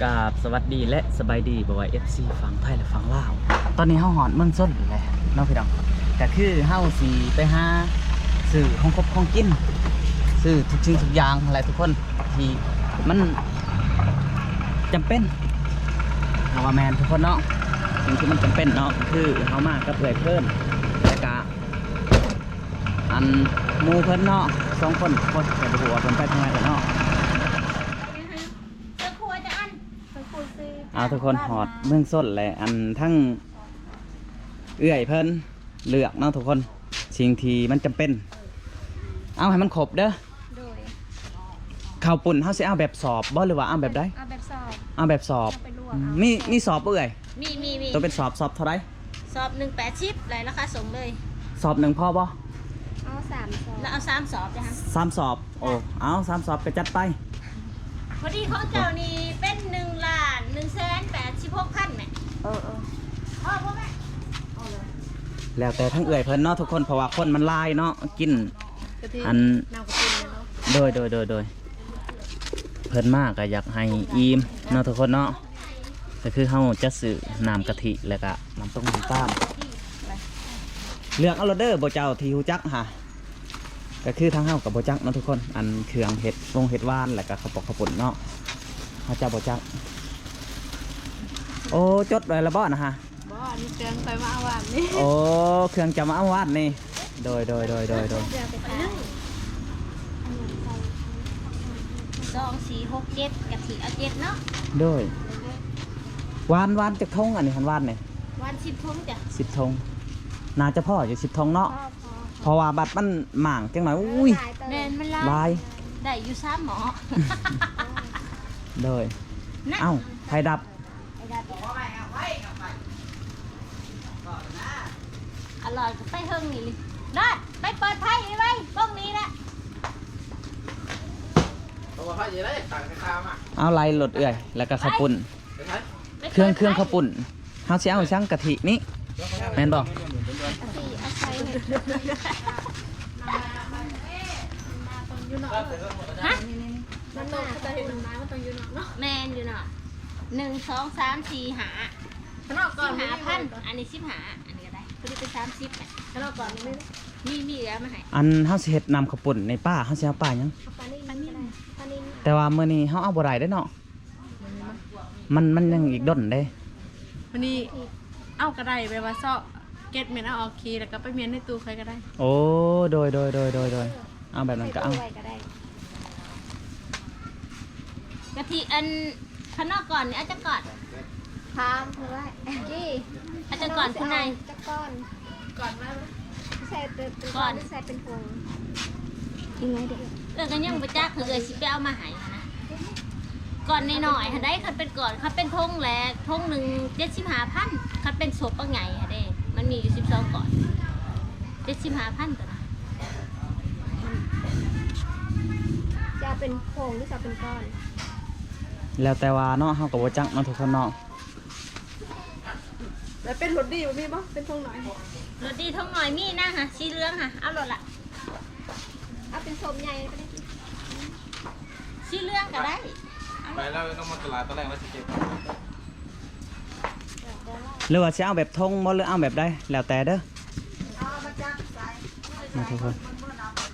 กราบสวัสดีและสบายดีบ่ว่า FC ฝั่งไทยและฝั่งลาวตอนนี้เฮาหอดเมืองส้นแล้วเนาะพี่น้องก็คือเฮาสิไปหาซื้อของครบของกินซื้อทุกสิ่งทุกอย่างอะไรทุกคนที่มันจำเป็นเฮาว่าแมนทุกคนเนาะสิ่งที่มันจำเป็นเนาะคือเฮามากับเอื้อยเพิ่นแล้วก็อันหมู่เพิ่นเนาะ2คนแต่บ่ฮู้ว่าเพิ่นไปทางไหนกันเนาะเอาทุกคนหอดเมืองส้นแหละอันทั้งเอื้อยเพิ่นเลือกเนาะทุกคนสิ่งที่มันจำเป็นเอาให้มันครบเด้อข้าวปุ่นเขาสิเอาแบบสอบบ่หรือว่าเอาแบบใดเอาแบบสอบเอาแบบสอบมีสอบเอื้อยมีตัวเป็นสอบเท่าไรสอบ180ไรราคาส่งเลยสอบ1พอบ่เอา3สอบแล้วเอา3สอบจ้ะฮะ3สอบโอ้เอา3สอบก็จัดไปพอดีของเจ้านี่เป็น1,186,000แม่พ่อแม่แล้วแต่ทั้งเอื้อยเพิ่นเนาะทุกคนเพราะว่าคนมันลายเนาะกินอันโดยเพิ่นมากก็อยากให้อิ่มเนาะทุกคนเนาะก็คือเฮาจะซื้อน้ำกะทิแล้วก็น้ำต้มน้ำตาลเลือกเอาโรเดอร์บ่เจ้าที่ฮู้จักหะก็คือทางเฮากับบ่จักเนาะทุกคนอันเครื่องเห็ดเห็ดหวานแล้วก็ข้าวปอกข้าวปุ่นเนาะเฮาจะบ่จักโอ้จดไว้แล้วบ่นะฮะบ่นี่เครื่องไปมาเอาวานนี่โอ้เครื่องจะมาเอาวานนี่โดย2 4 6 7กะทิเอา7เนาะโดยหวานจักทงอันนี้หันหวานนี่หวาน10 ทงจ้ะ10 ทงน่าจะพออยู่10 ทงเนาะเพราะว่าบัตรมันหม่างจังหน่อยอุ้ยแม่นมันลายได้อยู่3หมอโดยเอ้าไฟดับอร่อยไปเฮิงนี่ได้ไปเปิดไพ่ไว้บ้องนี้นะเอาไล่หลดเอื่อยแล้วก็ข้าวปุ่นเครื่องข้าวปุ่นเฮาสิเอาช่างกะทินี่แม่นบ่ฮะมันต้องจะเห็นไม้มันต้องอยู่เนาะแมนอยู่เนาะ1 2 3 4 5อันนี้15อันนี้ก็ได้พอดีเป็น30เนี่ยข้างนอกก่อนมีแล้วมาให้อันเฮาสิเฮ็ดน้ำข้าวปุ่นในป้าเฮาสิเอาป้าหยังแต่ว่ามื้อนี้เฮาเอาบ่ได้เด้เนาะมันยังอีกด้นเด้วันนี้เอาก็ได้ไปว่าเซาะเก็ตเมนเอาออกคีแล้วก็ไปเมียนในตู้ใครก็ได้โอ้โดยเอาแบบนั้นก็เอากะทิอันข้างนอกก่อนนี่อาจจะก่อนพามเพื่อกี้อาจจะก่อนคุณนายจะก่อนมาใส่ก่อนใส่เป็นพวงยังไงเด็กกันยังไปจ้าคือสิไปเอามาหายนะก่อนในหน่อยได้คันเป็นก่อนคันเป็นทงแหละทง1,75,000คันเป็นศพปังไงฮะเด้มันมีอยู่12ก่อน75,000ตัวนะจะเป็นพวงหรือจะเป็นก้อนแล้วแต่ว่าเนาะเฮาก็บ่จักเนาะทุกคนเนาะแล้วเป็นรถดีบ่มีบ่เป็นทงหน่อยรถดีทงหน่อยมีนะฮะสีเหลืองค่ะเอารถละเอาเป็นสมใหญ่ก็ได้สีเหลืองก็ได้ไปแล้วต้องมาตลาดตอนแรกแล้วสิเก็บหรือว่าสิเอาแบบทงบ่หรือเอาแบบใดแล้วแต่เด้อนะทุกคน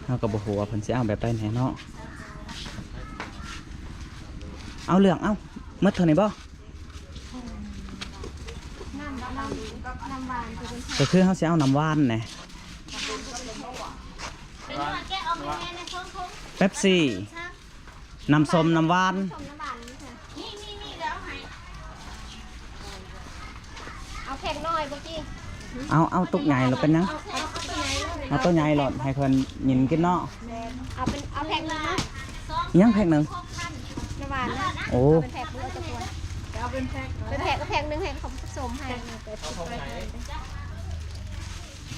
เฮาก็บ่ฮู้ว่าเพิ่นสิเอาแบบใดแน่เนาะเอาเหลืองเอาหมดเท่านี้บ่น้ำหวานก็คือเขาจะเอาน้ำหวานไงเป๊ปซี่น้ำส้มน้ำหวานเอาแพ็คน้อยบ่กี้เอาตุกใหญ่หรือเป็นยังเอาตัวใหญ่หลอดให้เพิ่นยินกินเนาะเอาแพ็คนึงยังแพ็คหนึ่งน้ำหวานโอ้เป็นแพ็คมือจะควรเอาเป็นแพ็คนึงให้เขาผสมให้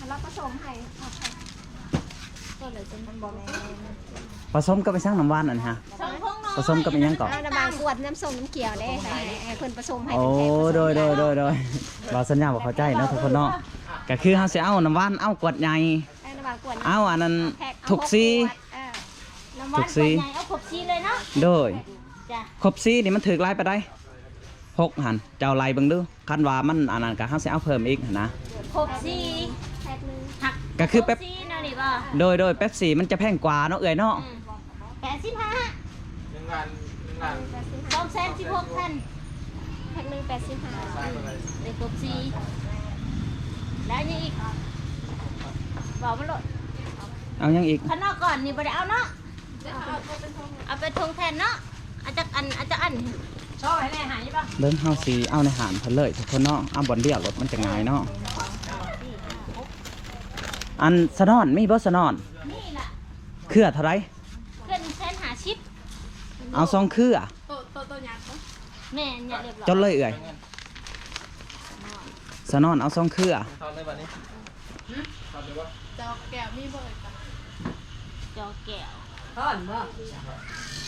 แล้วผสมให้ก็เลยจะมันบอกผสมกับไปสร้างน้ำหวานอันฮะผสมกับไปยังก่อนน้ำบางขวดน้ำส้มน้ำเขียวได้ให้เพิ่นผสมให้โอ้โดยเราสัญญาบอกเข้าใจนะทุกคนเนาะก็คือเขาจะเอาน้ำหวานเอาขวดใหญ่เอาอันนั้นถูกซีถูกซีเอาขบซีเลยเนาะโดยขบซีนี่มันถือลายไปได้ 6หั่นเจ้าไล่เบิ่งดูคันว่ามันอันนั้นก็เฮาสิเอาเพิ่มอีกหั่นนะ ครบสี่ แพ็คหนึง หัก ก็คือแป๊บ รบสี่เนาะนี่บ่ โดยเป๊ปซี่มันจะแพงกว่าเนาะเอ้ยเนาะ 85 หนึ่งงาน 216,000 แพ็คหนึง85 ได้ครบสี่แล้วยังอีกบอกมาโลด เอายังอีก ข้างนอกก่อนนี่บ่ได้เอาเนาะเอาไปทงแทนเนาะอาจจะอันชอบให้แม่หายป่ะ เบิ่งเฮาสิเอาในหารเพิ่นเลยทุกคนเนาะเอาบ่อนเดียวรถมันจะง่ายเนาะอันสะนอนมีบ่สะนอน นี่ล่ะ เครือเท่าไหร่ เพื่อนแสนหาชิป เอาซองเครือ ตัวยักษ์ แม่อย่าเรียบร้อย จนเลยเอ่ยสะนอนเอาซองเครือ ทอนได้บัดนี้ทอนได้ปะ จอกแก้วมีเบิดจ้ะ จอกแก้วท่อนบ่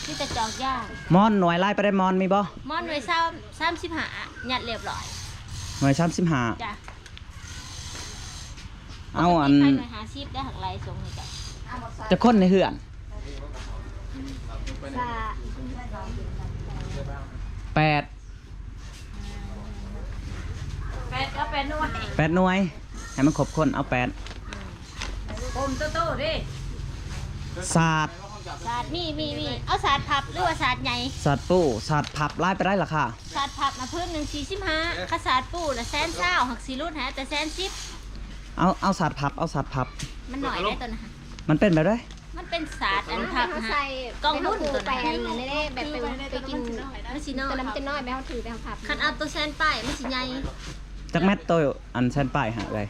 นี่แต่จอกย่าง มอนหน่วยไล่ไปได้มอนมีบ่ มอนไว้35หยัดเรียบร้อย หน่วย35 จ้ะ เอาอัน ปกติใครหน่วยหาชิปได้หักไหลส่งให้จ้ะ จะคนในเฮือน ซา 8 8ก็เป็นหน่วย 8หน่วยให้มันครบคนเอา8 อมโตๆดิ ศาสตร์ ศาสตร์มีเอาศาสตร์พับหรือว่าศาสตร์ใหญ่ ศาสตร์ปูศาสตร์ผับไล่ไปได้ราคา ศาสตร์พับมาพื้น145ข้าศาสตร์ปูละ120หักสิรุ่นหาแต่110 เอาศาสตร์ผับเอาศาสตร์ผับ มันหน่อยได้ตัวนะฮะ มันเป็นแบบได้ มันเป็นศาสตร์อันพับ เขา ฮะ ใส่ กล้องรุ่น ตัว ตัว ไป นั้น อันนี้ได้แบบไปกิน มันสิน้อ แต่ ย ละมันจะน้อยแบบเขาถือแบบผับ คันเอาตัวแซนป้ายมันสิใหญ่ จักแมตตัวอันเส้นป้ายหาเลย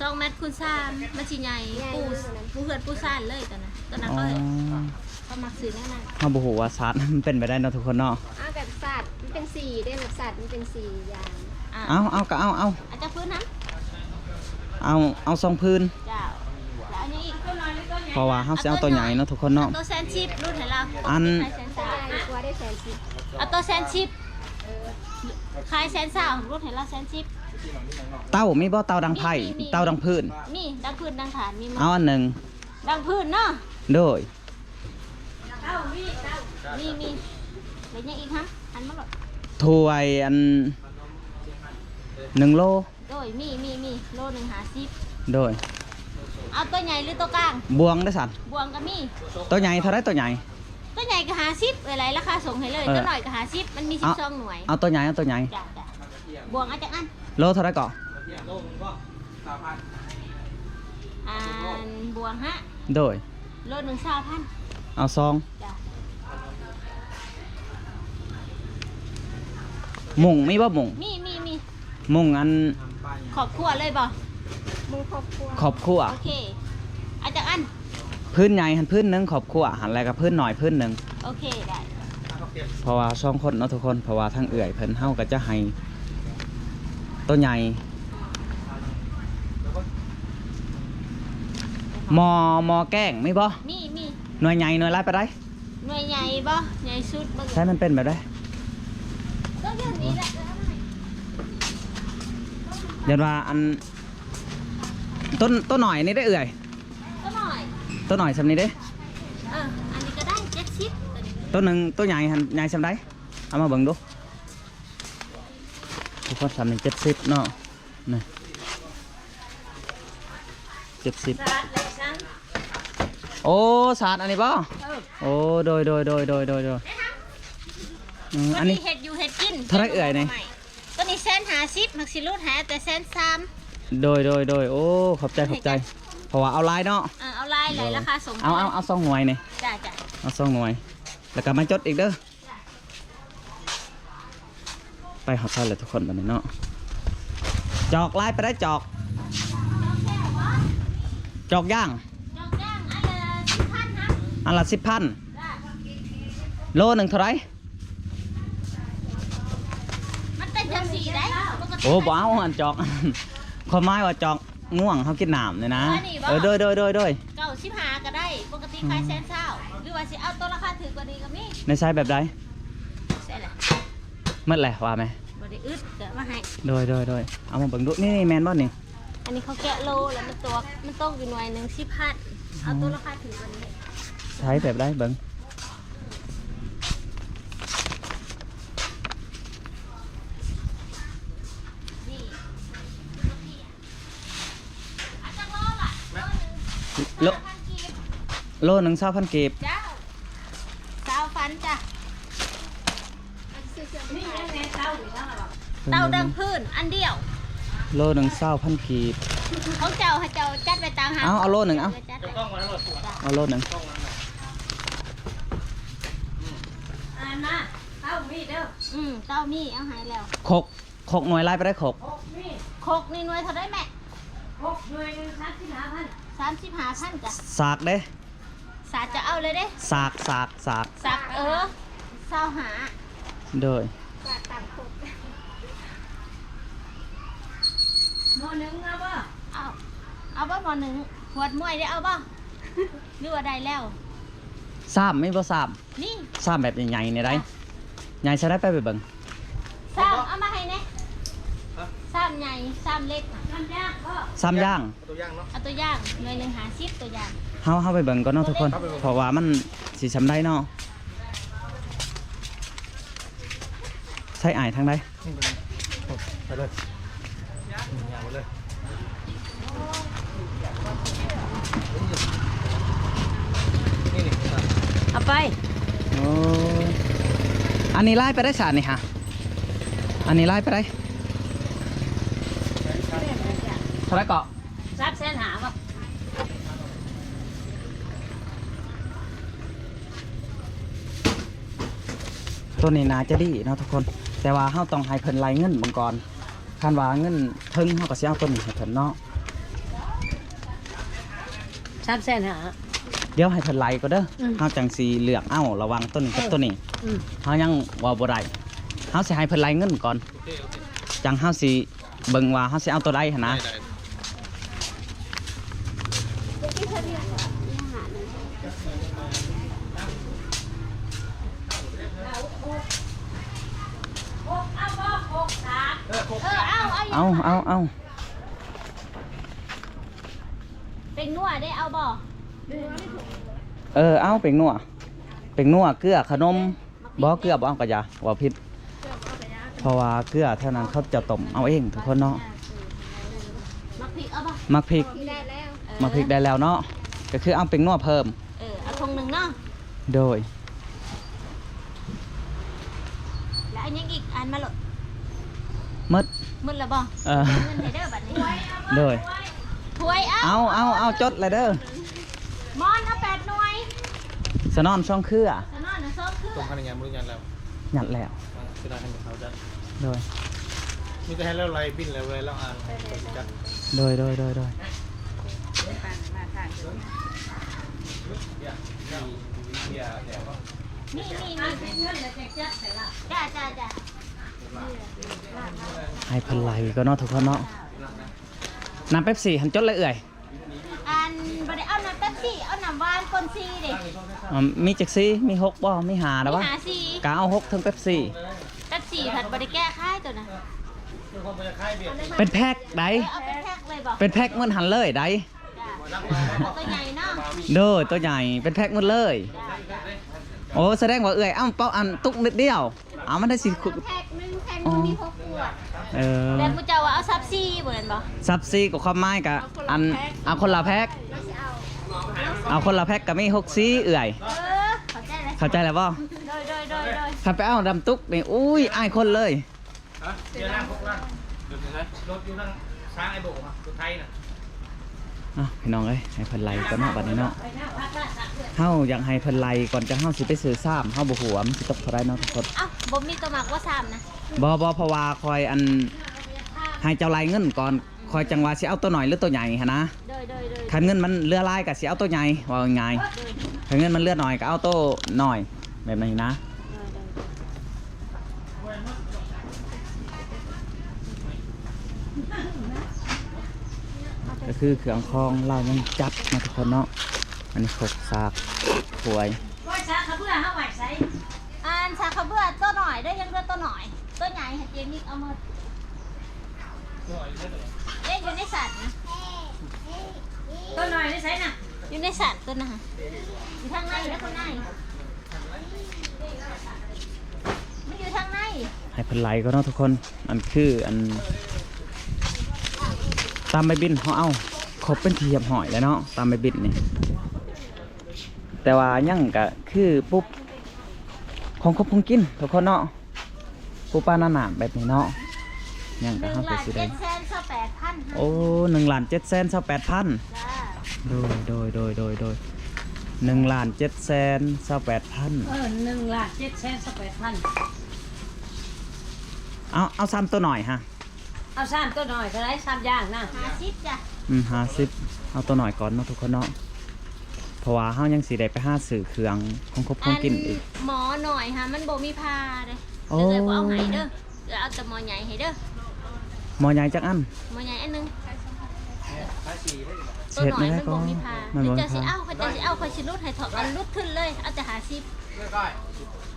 2 เมตรคูณ3มันสิใหญ่ปูเหือนปูซ่านเลยตัวนั้น อ๋อ เขามักซื้อแน่นอน เขาบอกว่าศาสตร์มันเป็นไปได้เนาะทุกคนเนาะ แบบสัตว์มันเป็นสีได้แบบสัตว์มันเป็นสีอย่าง เอาก็เอา อาจจะพื้นน้ เอาซองพื้น ำเจ้าแล้วอันนี้อีก เพราะว่าเขาจะเอาตัวใหญ่เนาะทุกคนเนาะ ตัวแซนชิปรุ่นให้เรา อัน ขายแสน ใช่ สาว ตัวได้แสนสิบ เอาตัวแซนชิปขายแสนสาวรุ่นให้เราแซนชิป เต้ามีบ่เต้าดังไผ่เต้าดังพื้น มีดังพื้นดังฐานมี เอาอันหนึ่ง ดังพื้นเนาะ โดย มีเดี๋ยวยังอีกฮะอันมาหลด ถ้วยอัน1 โล โดยมีโล150 โดย เอาตัวใหญ่หรือตัวกลาง บวงได้สัน บวงก็มี ตัวใหญ่เท่าไรตัวใหญ่ ตัวใหญ่ก็50อะไรราคาส่งให้เลย เออ ตัวหน่อยก็50มันมี12หน่วย เอาตัวใหญ่เอาตัวใหญ่ จ้ะบวงเอาจากอัน โลเท่าไรก่อน อันบวงฮะ โดย โล1,000 เอาซอง จ้ะ มุงมีบ่มุง มี มุงอัน ขอบครัวเลยบ่ มึงครอบครัว ขอบครัว โอเคเอาจากอัน พื้นใหญ่หันพื้นหนึงขอบครัวหันอะไรกับพื้นหน่อยพื้นหนึง โอเคได้ เพราะว่าช่องคนเนาะทุกคนเพราะว่าทั้งเอื่อยเพิ่นเฮาก็จะให้ตัวใหญ่มอแกล้งมีบ่ มี หน่วยใหญ่หน่วยไรไปได้ หน่วยใหญ่บ่ใหญ่สุดบ่ ใช่มันเป็นแบบได้ ต้องเรื่องนี้แหละ ยันว่าอันต้นหน่อยนี่ได้เอื่อย ก็หน่อย ต้นหน่อยสำนี้เด้ อันนี้ก็ได้70ตัวนี้ ต้นหนึ่งตัวใหญ่หันใหญ่สำได้เอามาเบิ่งดูทุกคนสำนี้70เนาะนี่70 สลัดเล็กซัง โอ้ศาสตร์อันนี้ป่ะโอ้โดยอันนี้ เห็ดอยู่เห็ดกิน เท่าไหร่เอ่ยนี่ ตัวนี้150มักสิรูดหาแต่130 โดยโอ้ขอบใจเพราะว่าเอาลายเนาะ เอาลายเลยราคาส่ง เอาซองหน่วยนี่ จ้ะ เอาซองหน่วยแล้วก็มาจดอีกเด้อไปหอดใส่เลยทุกคนแบบนี้เนาะจอกลายไปได้จอกย่าง จอกย่างอันละ10,000ครับอันละ10,000 จ้ะ โลหนึ่งเท่าไหร มันเป็นจังสีได้ปกติ โอ้บ้าวอันจอก ความหมายว่าจอกง่วงเขากินหนามเลยนะโดย เก่า15ก็ได้ปกติขาย120หรือว่าสิเอาตัวราคาถือกว่านี้ก็มี ในไซส์แบบใด ใช่แหละ เมื่อไหร่ว่าไหม บ่ได้อึดเดี๋ยวมาให้ โดยเอามาเบิ่งดูนี่แมนบ่นี่ อันนี้เขาแกะโลแล้วมันตกอยู่หน่วยหนึง10,000เอาตัวราคาถือกว่านี้ ใช้แบบได้เบิ่ง น โล พันกีบ โลหนึ่ง20,000กีบ เจ้าสาวฟันจ้ะ ซื้อเสื้อ นี่ยังไงเต้าดังพื้นอันเดียว โลหนึ่ง20,000กีบ ของเจ้าให้เจ้าจัดไปตามหา เอาโลหนึ่งเอา จัดไป เอาโลหนึ่ง อ่านมาเต้ามีเด้อเต้ามีเอาหายแล้ว ขกหน่วยไล่ไปได้ขก โคกนี่หน่วยเท่าได้แม่โคกหน่วยหนึ่ง35,000จ้ะ สากเด้ สาจะเอาเลยเด้ สาก สักเศร้าหา โดย หมอหนึ่งเอาบ่เอาบ่หมอหนึ่งหวดมวยได้เอาบ่หรือว่าได้แล้ว ซ้ำไม่บ่ซ้ นี่ ำซ้ำแบบใหญ่ๆเนี่ยได้ใหญ่ใช้ได้ไปเบิ่ง ซ้ำเอามาให้แน่ซ้ำใหญ่ซ้ำเล็กซ้ำย่างก็ ซ้ำย่าง ตัวย่างเนาะ เอาตัวย่างหน่วยหนึ่ง50ตัวย่าง เฮาไปเบิ่งก่อนเนาะทุกคน เพราะว่ามันสิซ้ำได้เนาะใช้อายทางใด ไปเลยย่างไปเลยนี่นี่ เอาไป โอ้อันนี้ไล่ไปได้สารนี่ฮะอันนี้ไล่ไปได้เท่าไหรเกาะ ซับเส้นหาบ่ ตัวนี้น่าจะดีเนาะทุกคน แต่ว่าเฮาต้องให้เพิ่นไล่เงินเบิ่งก่อนคันว่าเงินถึงเฮาก็สิเอาตัวนี้ให้เพิ่นเนาะ ซับเส้นหา เดี๋ยวให้เพิ่นไล่ก็เด้ออเฮาจังสิเลือกเอาระหวังตัวนี้กับตัวนี้เฮายังเว้าบ่ได้เฮาสิให้เพิ่นไล่เงินก่อน โอเคโอเค จังเฮาสิเบิ่งว่าเฮาสิเอาตัวใดหั่นนะ ได้ เดี๋ยวที่เธอเรียกว่าอาหารนั่น เอาบ่โคกสา เอา เอา เป็นนัวได้เอาบ่ เอาเป็งนัวเกลือขนมบ่เกลือบ่เอากระยาว่าผิดเพราะว่าเกลือเท่านั้นเขาจะต้มเอาเองทุกคนเนาะ มักพริกเอาบ่ มักพริก ได้แล้ว มักพริกได้แล้วเนาะก็คือเอาเป็งนัวเพิ่ม เอาทงหนึ่งเนาะ โดย แล้วอันยังอีกอันมาโหลด มึด มึนแล้วบ่ เออ เงินให้เด้อบัดนี้ โดย ถ้วยเอา เอาจดเลยเด้อ มอนเอา8หน่วย สนอนช่องเครือ สนอนนะซ้อมคือ ตรงขนาดงานมือยันแล้ว หยัดแล้ว คือได้ให้เขาจะ โดย มีแต่ให้เราไล่บินแล้วเลยแล้วอ่านจัด โดย นี่เงินแล้วจะใส่ละจ้า ให้เพันไหลก็เนาะทุกคนเนาะน้ำเป๊ปซี่หันจดเลยเอื่อย อันบ่ได้เอาน้ำเป๊ปซี่เอาน้ำหวานคนซีเด้ มีจักซี่มีหกบ่มีหาแล้ววะ หาซี กะเอาหกถึงเป๊ปซี่ เป๊ปซี่ผัดบ่ได้แก้ค่ายตัวน่ะ คือคนจะค่ายเบียด เป็นแพ็คได เอาเป็นแพ็คเลยบ่ เป็นแพ็คเหมือนหันเลยได จ้าเอาตัวใหญ่เนาะ โดยตัวใหญ่เป็นแพ็คหมดเลย จ้า โอ้แสดงว่าเอื่อยเป้าอันตุกนิดเดียวเอามันได้สิ แพ็คนึงแพ็คนึงมี6ขวด แล้วกูจะว่าเอาซับซี่บ่นั่นบ่ ซับซี่กับความหมายกับอันเอาคนละแพ็ค เราจะเอา เอาคนละแพ็คกับมี6ซี่เอื่อย เข้าใจแล้ว เข้าใจแล้วบ่ โดย ถ้าไปเอาดำตุกนี่อุ้ยอ้ายคนเลย ฮะเดี๋ยวนั่งพวกนั่งรถอยู่นั่งช้างไอ้โบกรถไทยน่ะ พี่น้องเอ้ยให้เพิ่นไล่ก่อนเนาะบัดนี้เนาะเฮาอยากให้เพิ่นไล่ก่อนจะเฮาสิไปซื้อซ้ำเฮาบ่ฮู้ว่ามันสิตกเท่าใดเนาะทุกคน เอ้าบ่มีตัวหมักว่าซ้ำนะ บ่เพราะว่าคอยอันให้เจ้าไล่เงินก่อนคอยจังว่าสิเอาตัวหน่อยหรือตัวใหญ่หั่นนะ โดย คันเงินมันเรือลายก็สิเอาตัวใหญ่ว่าง่ายๆคันเงินมันเรือน้อยก็เอาตัวน้อยแบบนี้นะก็คือเครื่องคองเรายังจับนะทุกคนเนาะอันนี้ขกสากถวย อันชาเขาเบื่อตัวหน่อยได้ยังเลือตัวหน่อยตัวใหญ่เห็ดเจมิกเอามาเอ๊ะอยู่ในสัตว์นะตัวหน่อยได้ใช่น่ะอยู่ในสัตว์ตัวน่ะอยู่ทางในแล้วคนในมันอยู่ทางใน ให้เพิ่นไหลก็เนาะทุกคนอันคืออันตามใบบินเขาเอา ครบเป็นที่เรียบร้อยแล้วเนาะตามไปบิดนี่แต่ว่ายังก็คือปุ๊บของครบของกินทุกคนเนาะปูปลาหนาๆแบบนี้เนาะยังก็ 1 เฮาไป ล้าน สิได้ 728,000 โอ้1,728,000 จ้า โดย1,728,000 1,728,000 เอาซ้ำตัวหน่อยฮะ เอา3ตัวหน่อยเท่าไร3อย่างนะ 50จ้ะ 50เอาตัวหน่อยก่อนเนาะทุกคนเนาะเพราะว่าเฮายังสิได้ไปหาซื้อเครื่องของครบของกินอีก หมอหน่อยฮะมันบ่มีพาเด้ โอ้ เดี๋ยวบ่เอาให้เด้อเดี๋ยวเอาแต่หมอใหญ่ให้เด้อ หมอใหญ่จักอัน หมอใหญ่อันหนึง ภาษีได้ เช็ดไม่ได้ ตัว ก็ น้อยมันบ่มีพา มันบ่มี เดี๋ยวจะสิ พา เอาเขาจะสิเอาเขาสิรุดให้ถอดอันรุดขึ้นเลยเอาแต่50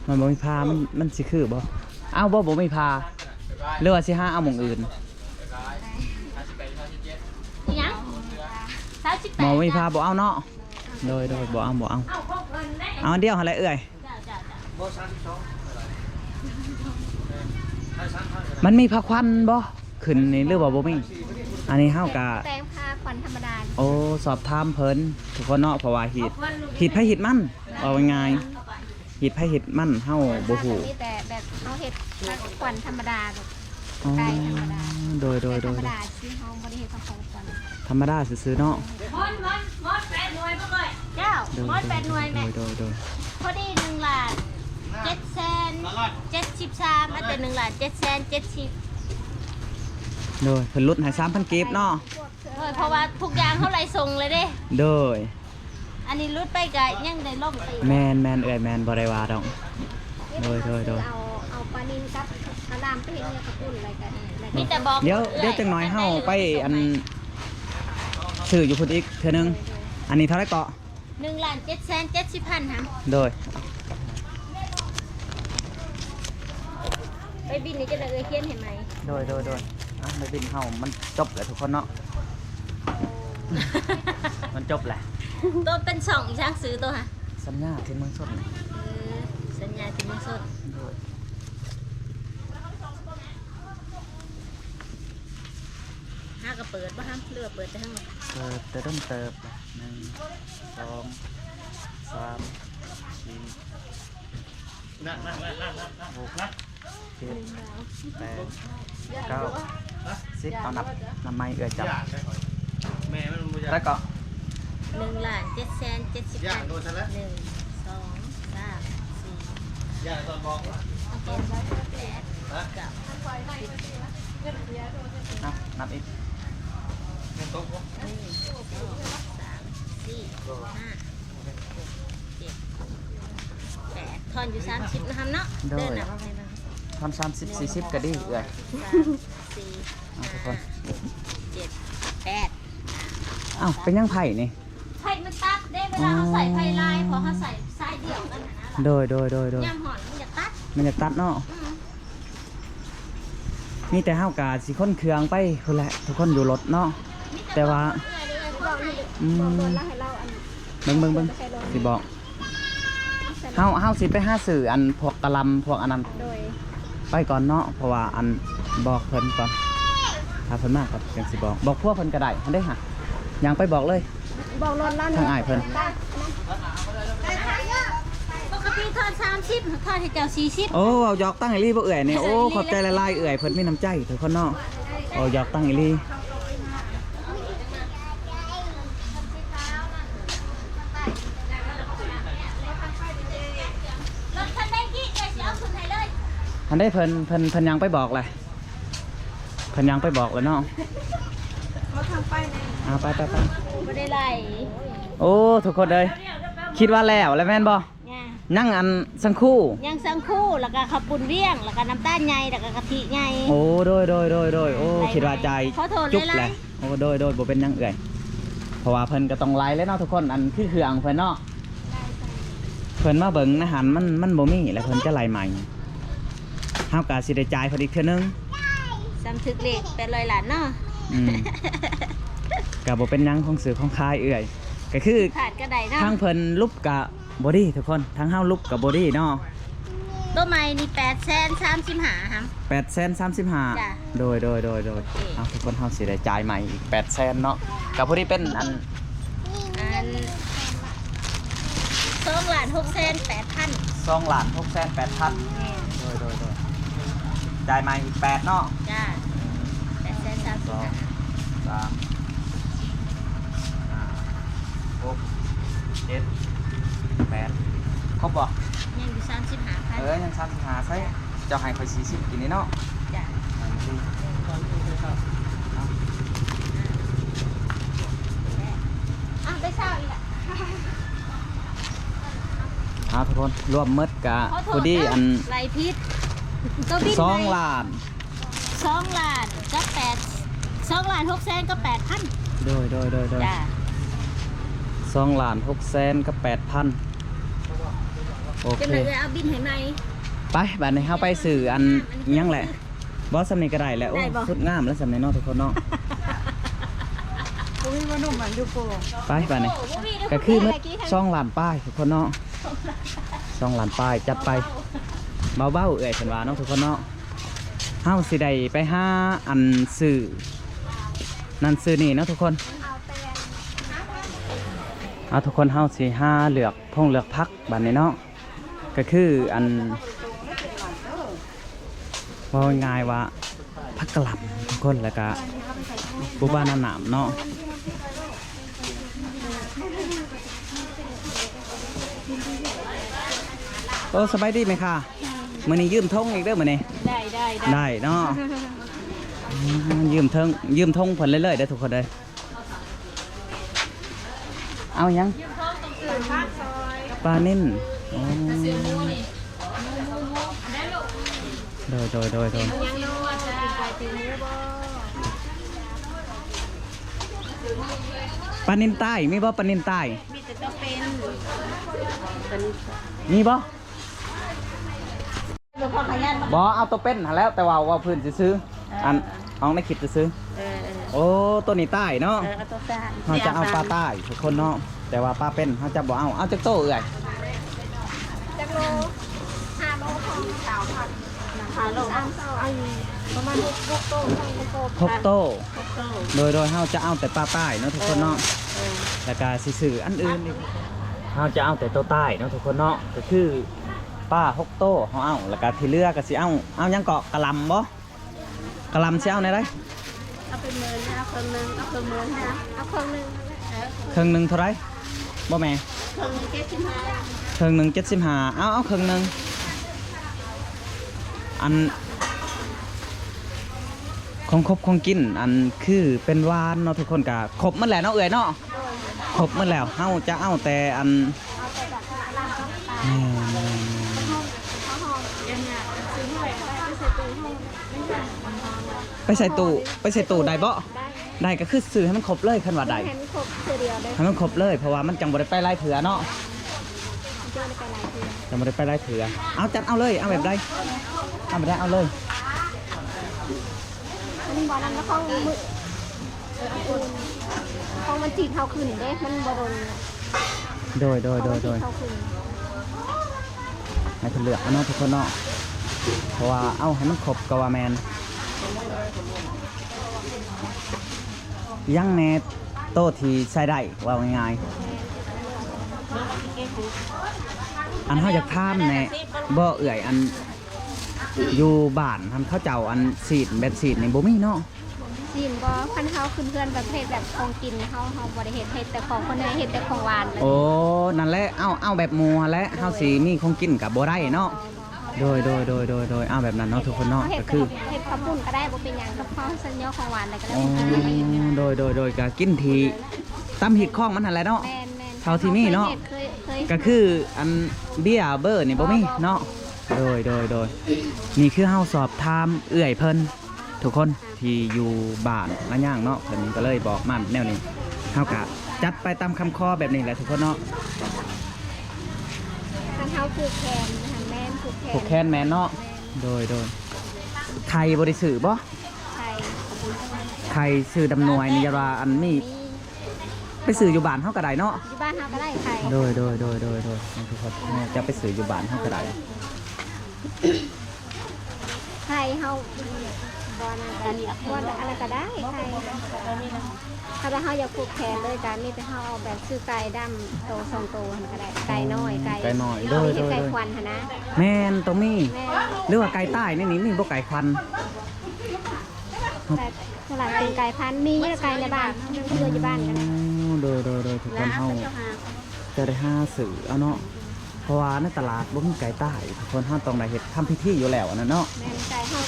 มันบ่มีพามันสิคือบ่เอาบ่มีพาหรือว่าสิหาเอาหม่องอื่น อีหยัง38 หมอบ่มีพาบ่เอาเนาะโดยบ่เอาเอาอันเดียวหั่นแหละเอ้ย จ้า โบ32มันมีพาควันบ่ขึ้นนี่หรือว่าบ่มีอันนี้เฮากะ แปลงผ้าควันธรรมดา โอ้สอบถามเพิ่นทุกคนเนาะเพราะว่าหีดไผหีดมันเอาง่ายๆหีดไผหีดมันเฮาบ่ฮู้ มีแต่แบบเขาเห็ดควันธรรมดาแบบ อ๋อ ไก่ธรรมดา โดย ธรรมดาที่เขาบริเหตุของเขาควัน ธรรมดาซื่อๆเนาะ มด8หน่วยบ่ก่อยเจ้า โดย มด8หน่วยแม่ โดย พอดี1ล้าน773อันแต่1ล้าน770 โดยเพิ่นลดให้ 3,000 กีบเนาะ โดยเพราะว่าทุกอย่างเขาไล่ส่งเลยเด้ โดย อันนี้รุดไปก็ยังได้ล่มตี แมนเอ้ยแมนบ่ได้ว่าดอก โดย เอาปลานิลกับกระลามไปเห็นเนี่ยกระปุ้นอะไรกัน มีแต่บอก เดี๋ยวจังหน่อยเฮาไปอันซื้ออยู่พุ่นอีกเทื่อนึงอันนี้เท่าไหร่เกาะ 1ล้าน770,000ฮะ โดย ไปบินนี่จะได้เขียนให้ไหม โดยอ่ะไม่บินเฮามันจบแล้วทุกคนเนาะ มันจบแหละ ตัวเป็น2อีกช่างซื้อตัวฮะ สัญญาที่เมืองสดนี่ สัญญาที่มันสด โดย ห้าก็เปิดป่ะฮะเลือกเปิดแต่ทั้งหมด เติบแต่ต้นเติบ1 2 3 4 นั่น6 6นะ7 8 9 10เอานับไม้เอื้อจับ ย่างได้ก่อนแม่มันบ่ย่าง แล้วก็ 1ล้าน770,000 ย่างโดนซะแล้ว 1 2 3 ย่างตอนบอกว่า 4 5 ฮะ 6 7 8 9 นับอีก เงินตกบ่ 1 2 3 4 5 6 7 8ทอนอยู่30นะครับเนาะเดินหนักให้บ้าง ทำ30 40ก็ดีเอื้อย 3 4 เอาทุกคน 5 7 8 อ้าวเป็นยังไผ่นี่ ไผ่มันตัดได้เวลาเขาใส่ไผ่ลายพอเขาใส่สายเดี่ยวกันนะนะ โดย ย่ำหอนมันจะตัด มันจะตัดเนาะ อืม มีแต่ห้าวกาสิค้นเครื่องไปคนแหละทุกคนอยู่รถเนาะ แต่ว่า บอกนี่ อื บอก ม โดนแล้วให้เราอัน เบิ่งสิบอกเฮาสิไปหาสื่ออันพวกกะลำพวกอันนั้น โดย ไปก่อนเนาะเพราะว่าอันบอกเพิ่นก่อนถ้าเพิ่นมากครับจังสิบอกพวกเพิ่นก็ได้ทันได้หะยังไปบอกเลย บอกรถแล้ว ทางอ้ายเพิ่น ปกติทอด30ทอดให้เจ้า40 โอ้เอาหยอกตั้งไอรี่บ่เอื่อยนี่โอ้ขอบใจหลายๆเอื่อยเพิ่นมีน้ำใจทุกคนเนาะโอ้หยอกตั้งไอรี่ รถคันได้กี่เดี๋ยวจะเอาขึ้นให้เลย ทันได้เพิ่นยังไปบอกเลยเพิ่นยังไปบอกเลยเนาะ เขาทำไปใน เอาไป ไม่ได้ไล่ โอ้ทุกคนเลยคิดว่าแล้วแม่นบ่ เนี่ย นั่งอันสังคู่ ยังสังคู่แล้วก็ขับปุนเวียงแล้วก็น้ำตาลใหญ่แล้วก็กะทิใหญ่ โอ้โดยโอ้คิดว่าใจ ขอโทษ จุ๊บ หลายๆ แหละโอ้โดยบ่เป็นหยังเอื่อยเพราะว่าเพิ่นก็ต้องไล่แล้วเนาะทุกคนอันคือเครื่องเพิ่นเนาะเพิ่นมาเบิ่งอาหารมันบ่มีแล้วเพิ่นจะไล่ใหม่เฮาก็สิได้จ่ายเพิ่นอีกเทื่อนึง ซ้ำถึกเลข800ล้านเนาะ อืมก็บ่เป็นหยังของซื้อของขายเอื่อยก็คือ ขาดก็ได้เนาะ ทางเพิ่นลุบกับบอดี้ทุกคนทางเฮาลุบกับบอดี้เนาะ ตัวใหม่นี่835ครับ 835,000 จ้ะ โดยเอาทุกคนเฮาสิได้จ่ายใหม่อีก800,000เนาะกับผู้ที่เป็นอัน 2,608,000 2,608,000โดยจ่ายใหม่อีก8เนาะ จ้า835,000 3 5 6 7 8ครบบ่ ยังอยู่35,000 ยัง35ใช่เจ้าให้ข่อย40กินนี่เนาะ จ้าได้เศร้าอีกอ่ะ เอาทุกคนรวมหมดกะ ขอโทษ ผู้ที่อัน ไรพิษตัวบิน 2 ล้าน 2 ล้านก็2,600,000ก็8,000 โดย จ้า 2,600,000กับ8,000โอ เป็น เค เลยเอาบินให้ไหม ไปบัดนี้เฮาไปสื่ออันอิหยังแหละบอสสำนี้ก็ได้แหละโอ้ ได้บ่ สุดงามแล้วสำนี้เนาะทุกคนเนาะ อุ้ยว่าหนุ่มมันดูโป ไปบัดนี้ โอ้โหมีด้วย ก็คือมัน2 ล้านป้ายทุกคนเนาะ2 ล้านป้ายจัดไปเบาๆเอ่ยเพิ่นว่าเนาะทุกคนเนาะเฮาสิได้ไปหาอันสื่อนั่นสื่อนี่เนาะทุกคนเอาทุกคนเฮาสิหาเลือกพงเลือกพักบัดนี้เนาะก็คืออันว่าง่ายว่าพักกะหล่ำทุกคนแล้วก็ปูบ้านน้ำหนามเนาะโอ้สบายดีไหมคะมื้อนี้ยืมธงอีกเด้อมื้อนี้ ได้ ได้เนาะยืมธงเพิ่นเรื่อยๆเด้อทุกคนเด้อเอายังปลานิ่นอ๋อโดยปลานิ่นใต้มีบ่ปลานิ่นใต้ มีแต่ต้องเป็น มีบ่บ่เอาตัวเป็นหั่นแล้วแต่ว่าเพิ่นสิซื้ออันเอาในคลิปจะซื้อโอ้ตัวนี้ใต้เนาะ เอาตัวซ่า เขาจะเอาปลาใต้ทุกคนเนาะแต่ว่าปลาเป็นเขาจะบอกเอาจากโต้เอื่อย จักโล5โลของสาวผัด 5 โล เอาอยู่ประมาณ6โต6 6โตโต้โดยเขาจะเอาแต่ปลาใต้เนาะทุกคนเนาะแล้วก็สื่ออันอื่นอีกเขาจะเอาแต่ตัวใต้เนาะทุกคนเนาะก็คือปลา6 โต้เขาเอาแล้วก็ที่เรือก็สิเอายังเกาะกะหล่ำบ่กะหล่ำสิเอาในไร เอาเป็นมื้อนะเอาเป็นมื้อเอาเป็นมื้อนะเอาเครื่องนึง ครึ่งหนึ่งเท่าไรบ่แม่ เครื่องนึง75 ครึ่งหนึ่ง75เอาครึ่งหนึ่งอันของครบของกินอันคือเป็นหวานเนาะทุกคนกะครบหมันแหละเนาะเอื่อยเนาะครบหมันแล้วเฮาจะเอาแต่อันไปใส่ตู้ได้บ่ได้ก็คือซื้อให้มันครบเลยคันว่าได้ ให้มันครบเทื่อเดียวได้ ให้มันครบเลยเพราะว่ามันจังบ่ได้ไปไล่เถือเนาะ เจอในไปหลายเทื่อ จังบ่ได้ไปไล่เถือเอาจัดเอาเลยเอาแบบใดเอาแบบใดเอาเลย มันบ่นั้นแล้วของมื้อของมันจีดเฮาขึ้นเด้มันบ่โดน โดย เฮาขึ้น ให้เพิ่นเลือกเอาเนาะทุกคนเนาะเพราะว่าเอาให้มันครบก็ว่าแมนยังแน่โตะที่ใช้ได้ว่าง่ายๆอันเฮาอยากถามแน่บ่เอื่อยอันอยู่บ้านทำข้าวเจ้าอันสีดแบบสีดนี่บ่มีเนาะ จีนบ่คันเฮาขึ้นเพื่อนประเภทแบบของกินเฮาบ่ได้เฮ็ดแต่ของคนใดเฮ็ดแต่ของหวานเลย โอ้นั่นแหละเอาแบบหมูหั่นแหละเฮาสิมีของกินกับบ่ได้เนาะโดยเอาแบบนั้นเนาะทุกคนเนาะ เฮ็ด ก็ กั คือบ เฮ็ดข้าวปุ้นก็ได้บ่เป็นหยังกับข้าวสัญญาของหวานอะไรก็ได้ อ๋อโดยก็กินทีตำหิดข้องมันหั่นแหละเนาะ แม่น เท่าที่มีเนาะ เคย ก็คืออันเบียร์เบอร์นี่บ่มีเนาะโดยนี่คือเฮาสอบถามเอื้อยเพิ่นทุกคนที่อยู่บ้านละย่างเนาะเพิ่นก็เลยบอกมาแนวนี้เฮาก็จัดไปตามคำขอแบบนี้แหละทุกคนเนาะ คันเฮาผูกแขนนะคะแม่นผูกแขน ผูกแคนแม่นเนาะโดยไข่บ่ได้ซื้อบ่ ไข่ ไข่ซื้อดำหน่วยนี่อย่าว่าอันนี้ไปซื้ออยู่บ้านเฮาก็ได้เนาะ ที่บ้านเฮาก็ได้ไข่ โดยทุกคนจะไปซื้ออยู่บ้านเฮาก็ได้ ไข่เฮาบอลอะไรก็ได้ไข่ถ้าว่าเฮาอยากผูกแขนเลยกันมีแต่เฮาเอาแบบซื้อไก่ดำโต2 โตหั่นก็ได้ไก่น้อยไก่ ไก่น้อย โด โดย ไก่ควันหั่นนะ แม่นตรงนี้ แม่ หรือว่าไก่ใต้นี่มีบ่ไก่ควัน แต่สลัดเป็นไก่พันธุ์มีไก่ในบ้านเรื่องที่อยู่บ้านกันนะ โดยทุกคนเฮาจะได้หาสื่อเอาเนาะเพราะว่าในตลาดบ่มีไก่ใต้ทุกคนเฮาต้องได้เฮ็ดทำพิธีอยู่แล้วอันนั้นเนาะ แม่นไก่เฮา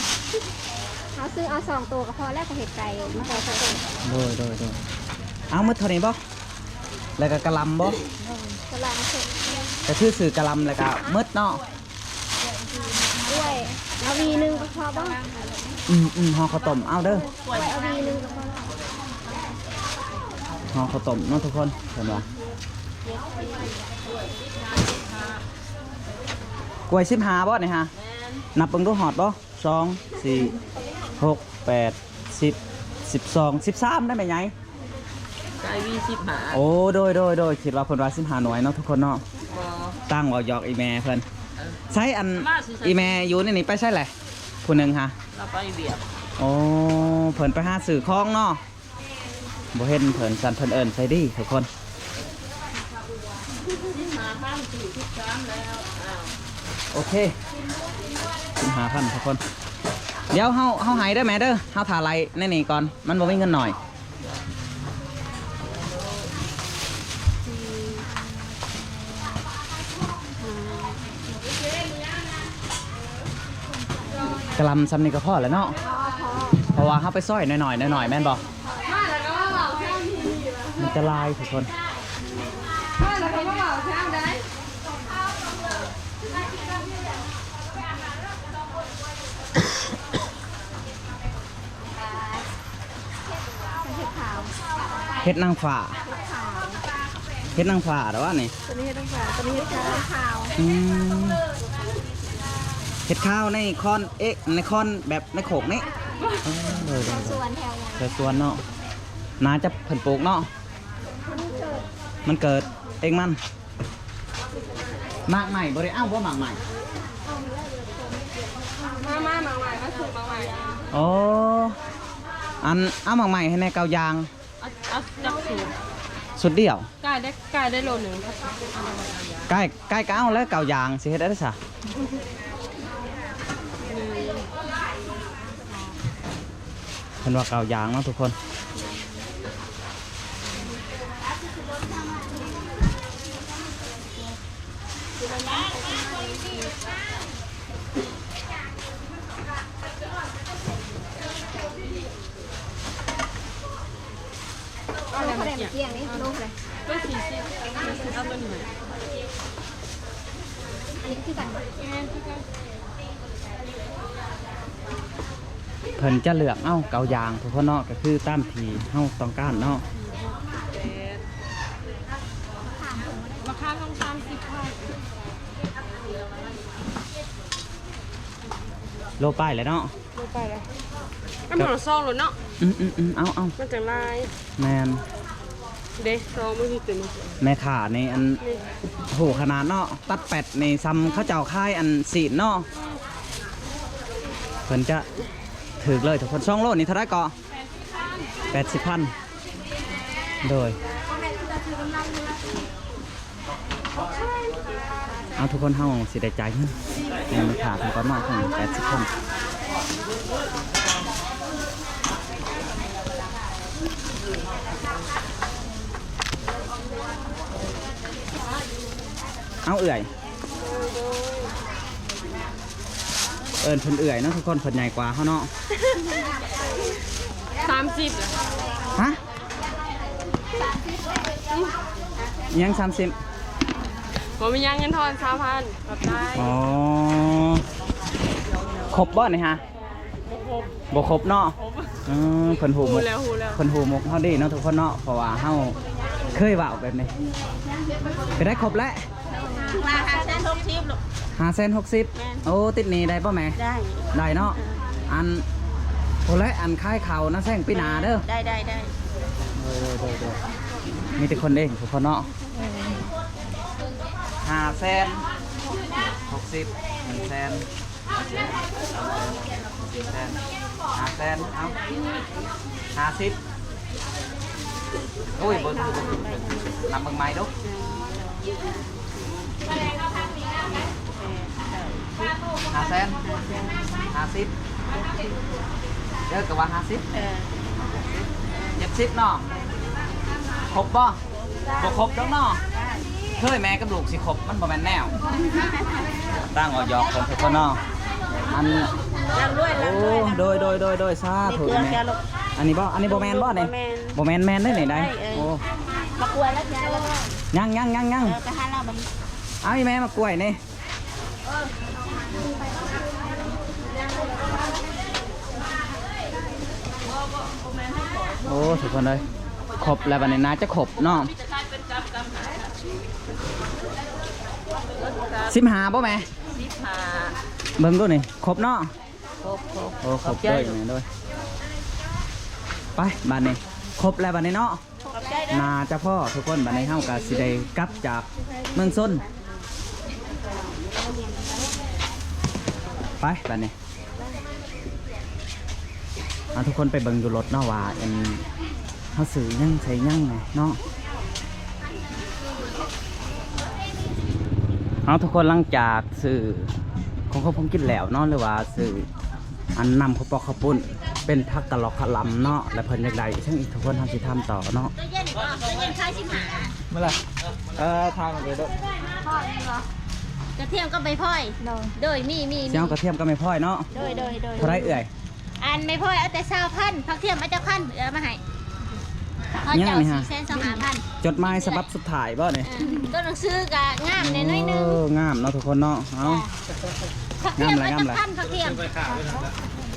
ซื้อเอา2 ตัวก็พอแล้วก็เห็ดไก่มาใส่กระตุก โดยเอาหมดเท่านี้บ่แล้วก็กะหล่ำบ่ สลัดเสร็จ ก็คือสื่อกะหล่ำแล้วก็หมดเนาะ ด้วยเอาวีนึงก็พอบ้าง ห่อข้าวต้มเอาเด้อ เอาวีนึงก็พอ ห่อข้าวต้มเนาะทุกคนเห็นป่ะกล้วย15บ่นี่ฮะนับเบิ่งดูหอดบ่2 4 6 8 10 12 13ได้ไหมไง ไก่วี15 โอ้โดยคิดว่าเพิ่นว่า15หน่วยเนาะทุกคนเนาะตั้งว่าหยอกอีแม่เพิ่นใช้อันอีแม่อยู่ในนี่ไปใช่แหละผู้หนึงฮะ เราไปเบียบ โอ้เพิ่นไปหาสื่อคล้องเนาะบ่เห็นเพิ่นสันเพิ่นเอิ้นใส่ดีทุกคนโอเค15,000ทุกคน เดี๋ยวเฮาหายได้ไหมเด้อเฮาถ่าไรในนี่ก่อนมันบ่มีเงินหน่อยกะหล่ำซ้ำนี่ก็พอแล้วเนาะเพราะว่าเฮาไปซอยหน่อยแม่นบ่มันจะลายทุกคนเฮ็ดนางฟ้าเฮ็ดนางฟ้าแต่ว่านี่ ตัวนี้ต้องฝาตัวนี้ขาว เฮ็ดข้าวในคอนในคอนแบบในโขกนี่เลย ส่วนแถวนั้น แต่ส่วนเนาะน่าจะเพิ่นปลูกเนาะมันเกิดเองมันมากใหม่บ่ได้เอ้าบ่มากใหม่มาใหม่มาสูตรมาใหม่ โอ้อันเอามากใหม่ให้ในเกายาง เอาจับสูตร สุดเดียว ไก่ได้โลนึง ใกล้ก็เอาแล้วเกายางสิเฮ็ดได้ซะเพิ่นว่าเกายางเนาะทุกคนเขาได้มาเกี่ยงนี่ลูกเลย ก็40เอาตัวนี้ อันนี้คือกัน เพิ่นจะเลือกเอ้าเกายางทุกคนเนาะก็คือตามที่เฮาต้องการเนาะ ราคาต้อง30ค่ะ โลป้ายแล้วเนาะ ลงไปเลยก็เหมือนซองเลยเนาะ เอา มันจะลาย แมน เด็กซองไม่มีตัวนี้ แม่ขาในอันโหขนาดเนาะตัดแปดในซ้ำเขาเจ้าค่ายอันสีเนาะเพิ่นจะถือเลยทุกคน2 โลนี่เท่าไรก็80,000โดยเอาทุกคนเฮาสิได้จ่ายเงินในราคาถึงก่อนเนาะถึง80,000เอาเอื่อยเอิญเพิ่นเอื่อยเนาะทุกคนเพิ่นใหญ่กว่าเขาเนาะ 30เหรอ ฮะยัง30 ผมมียังเงินทอน3,000กับได้ อ๋อครบบ่นี่ฮะบ่ครบเนาะเพิ่นหู หู มุก แล้ว เพิ่นหูมุกเฮาดีเนาะทุกคนเนาะเพราะว่าเฮาเคยเว้าแบบนี้ไปได้ครบแล้ว มา560ลูก 560โอ้ติดหนี้ได้ป่ะแม่ ได้ ได้เนาะอันโอ้และอันค่ายเขานะแซงปีหนาเด้อ ได้ มีแต่คนเองทุกคนเนาะ560 100,000 แสนเอา50โอ้ยบ่ถูกนำเบิ่งไม้ดู500,000 50เด้อก็ว่า50 70เนาะครบบ่ครบแล้วเนาะเคยแม่กับลูกสิครบมันบ่แม่นแนวตั้งออกหยอกคนทุกคนเนาะอัน รับด้วย โอ้โดยซาถูก เครื่อง แม่ แกลูก อันนี้บ่แม่นบ่นี่บ่แม่นได้นี่ได้โอ้ มากวนแล้วจ้า ยัง ไปหาเราบัด เอาอีแม่มากล้วยนี่โอ้ทุกคนเลยครบแล้วบัดนี้น่าจะครบเนาะ15บ่แม่ 15 เบิ่งดูนี่ครบเนาะ ครบ โอ้ครบด้วยแม่ด้วยไปบัดนี้ครบแล้วบัดนี้เนาะ ขอบใจเด้อ นาเจ้าพ่อทุกคนบัดนี้เฮาก็สิได้กลับจากเมืองส้นไปบัดนี้เอาทุกคนไปเบิ่งอยู่รถเนาะว่าอันเฮาซื้อยังใส่ยังไงเนาะเอาทุกคนหลังจากซื้อของเขาผมกินแล้วเนาะหรือว่าซื้ออันนำข้าวปอกข้าวปุ้นเป็นผักกะหล่ำขะลำเนาะและเพิ่นอยากได้ซึ่งอีกทุกคนทำสิทำต่อเนาะ ตัวเย็นคล้าย15 เมื่อไหร่ทางไปด้วย กระเทียมก็ใบพ่อยโดยมี เสียงกระเทียมก็ไม่พ่อยเนาะ โดย เท่าไรเอ่ย อันไม่พ่อยเอาแต่20,000ผักเทียมเอาจะพันเอามาให้เขาเจ้า425,000 จดหมายฉบับสุดท้ายบ่เนี่ย ตัวหนังสือกะงามในน้อยนึง งามเนาะทุกคนเนาะเอา ผักเทียมเอาจะพันผักเทียม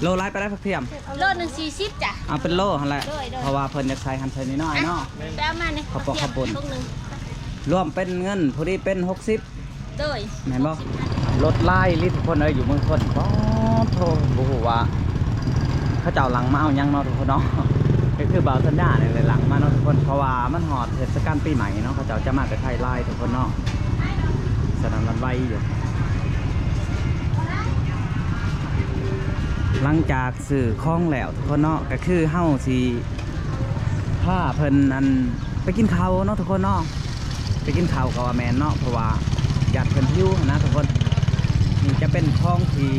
โลไลฟ์ไปได้ผักเทียม โลนึง40จ้ะ เอาเป็นโลหั่นแหละ โดย เพราะว่าเพิ่นอยากใส่หันใส่นิดหน่อยเนาะ ไปเอามาเนี่ย ข้าวปอกข้าวปุ้น ทุกนึง รวมเป็นเงินพอดีเป็น60 โดย แม่นบ่รถไล่ลิทุกคนเอ้ยอยู่เมืองชนก็โทบ่ฮู้ว่าเขาเจ้าหลังมาเอาหยังเนาะทุกคนเนาะ ก็คือบ่าวสัญญาเนี่ยเลยหลังมาเนาะทุกคนเพราะว่ามันฮอดเทศกาลปีใหม่เนาะเขาเจ้าจะมาแต่ไทยไล่ทุกคนเนาะสนามมันไวอยู่หลังจากสื่อคล้องแล้วทุกคนเนาะก็คือเฮาสิพาเพิ่นอันไปกินข้าวเนาะทุกคนเนาะไปกินข้าวกับว่าแมนเนาะเพราะว่าอยากเพิ่นหิวนะทุกคนนี่จะเป็นคล้องที่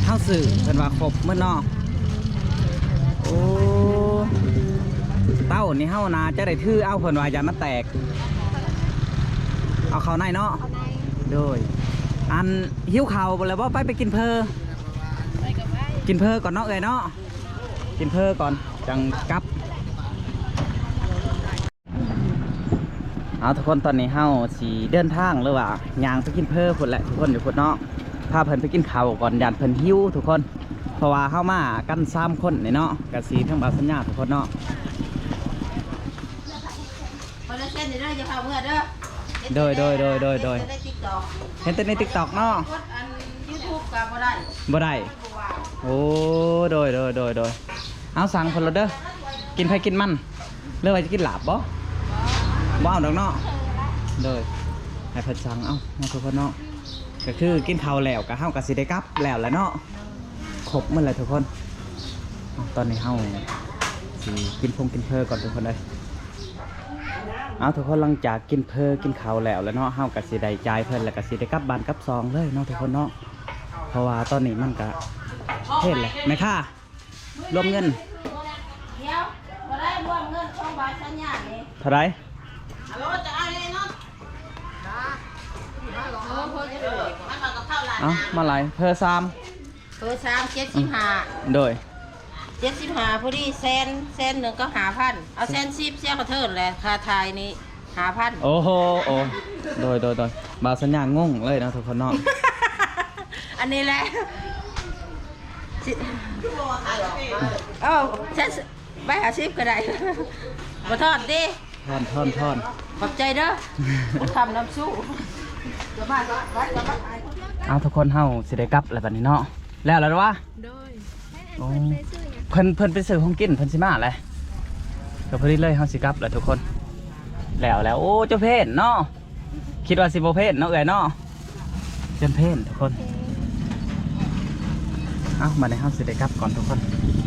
เฮาสื่อเพิ่นว่าครบเมื่อเนาะโอ้เต้านี่เฮานาจะได้ถือเอาเพิ่นว่าอย่ามาแตกเอาเข้าในเนาะโดยอันหิวข้าวบ่แล้วบ่ไปกินเพอกินเพอก่อนเนาะเอ้ยเนาะกินเพอก่อนจังกลับเอาทุกคนตอนนี้เฮาสิเดินทางหรือว่าย่างไปกินเพอพุ่นแหละทุกคนอยู่พุ่นเนาะพาเพิ่นไปกินข้าวก่อนยานเพิ่นหิวทุกคนเพราะว่าเฮามากัน3คนนี่เนาะกะสีทั้งบ่าวสัญญาทุกคนเนาะ คนละเส้นเด้ออย่าพาเมื่อเด้อ โดยเห็นแต่ใน TikTok เนาะ กดอัน YouTube ก็บ่ได้ บ่ได้โอ้โดยเอาสั่งเพิ่นแล้วเด้อกินไผกินมันเลือกว่าจะกินลาบบ่เอาดอกเนาะโดยให้เพิ่นสั่งเอาเนาะทุกคนเนาะก็คือกินข้าวแล้วก็เฮาก็สิได้กลับแล้วแหละเนาะครบหมดเลยทุกคนตอนนี้เฮาสิกินเพอก่อนทุกคนเลยเอาทุกคนหลังจากกินเพอกินข้าวแล้วเนาะเฮาก็สิได้จ่ายเพิ่นแล้วก็สิได้กลับบ้านกลับซองเลยเนาะทุกคนเนาะเพราะว่าตอนนี้มันก็เฮ็ดแหละแม่ค่ะรวมเงิน เดี๋ยวบ่ได้รวมเงินของบาทสัญญานี่ เท่าไหร่ ฮัลโหลจะเอาเลยเนาะมันมากับข้าวหลาน เอามาหลายเพอ3 เออ375 โดย 75พอดีแสนหนึ่งก็5,000เอาแสน10เสียกระเทินแหละค่าทายนี่5,000 โอ้โหโอ้โดยบาสัญญางงเลยนะทุกคนเนาะ อันนี้แหละเอ้าฉันไปหาชิปก็ได้มาทอดดิ ท่อน ขอบใจเด้อทำน้ำสู้เดี๋ยวมาก็ไว้ก็มา เอาทุกคนเฮาสิได้กลับแล้วบัดนี้เนาะแล้วล่ะวะ โดย โอ้เพิ่นไปซื้อของกินเพิ่นสิมาแหละก็พอดีเลยเฮาสิกลับแล้วทุกคนแล้วโอ้เจ้าเพศเนาะคิดว่าสิบ่เพศเนาะเอ้ยเนาะเจ้าเพศทุกคน เอ้ามาในเฮาสิได้กลับก่อนทุกคน